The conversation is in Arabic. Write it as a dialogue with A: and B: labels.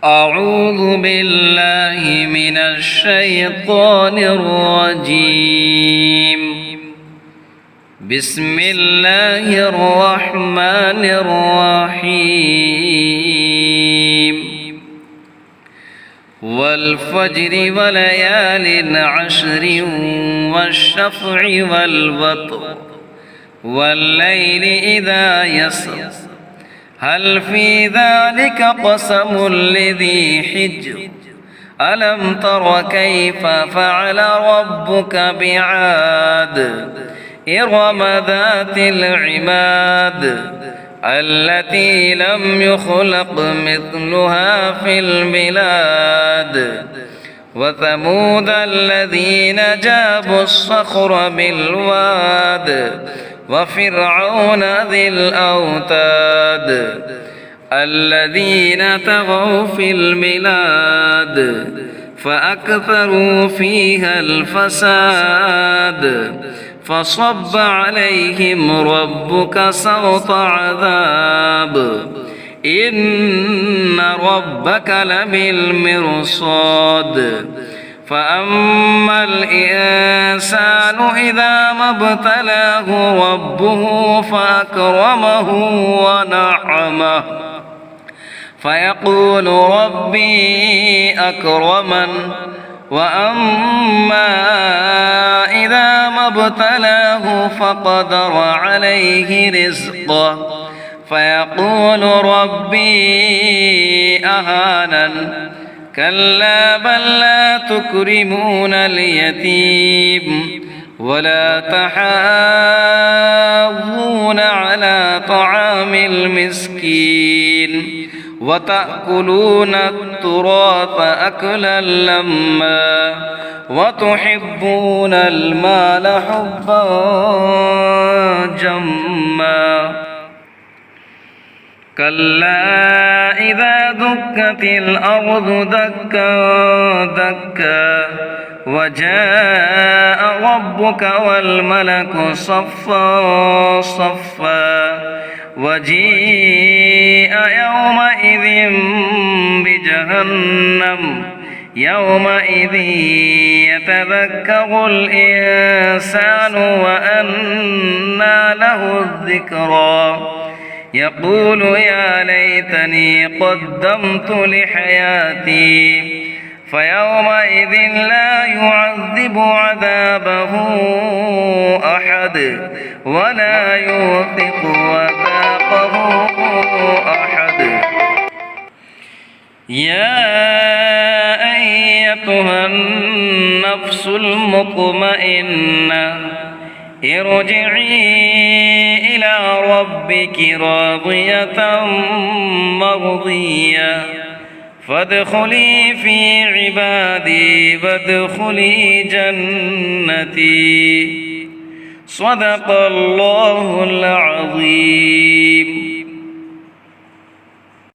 A: أعوذ بالله من الشيطان الرجيم. بسم الله الرحمن الرحيم. والفجر وليال عشر والشفع والوتر والليل إذا يسر هل في ذلك قسم لذي حجر ألم تر كيف فعل ربك بعاد إرم ذات العماد التي لم يخلق مثلها في البلاد وثمود الذين جابوا الصخر بالواد وفرعون ذي الأوتاد الذين طغوا في البلاد فأكثروا فيها الفساد فصب عليهم ربك سوط عذاب إن ربك لبالمرصاد فأما الإنسان إذا ما ابتلاه ربه فأكرمه ونعمه فيقول ربي أكرمن وأما إذا ما ابتلاه فقدر عليه رزقه فيقول ربي أهانن كلا بل لا تكرمون اليتيم ولا تحاضون على طعام المسكين وتأكلون التراث أكلا لما وتحبون المال حبا جما كلا إذا دكت الأرض دكا دكا وجاء ربك والملك صفا صفا وجيء يومئذ بجهنم يومئذ يتذكر الإنسان وأنى له الذكرى يقول يا ليتني قدمت لحياتي فيومئذ لا يعذب عذابه أحد ولا يوثق وثاقه أحد يا أيتها النفس المطمئنة ارجعي إلى ربك راضية مرضية فادخلي في عبادي وادخلي جنتي صدق الله العظيم.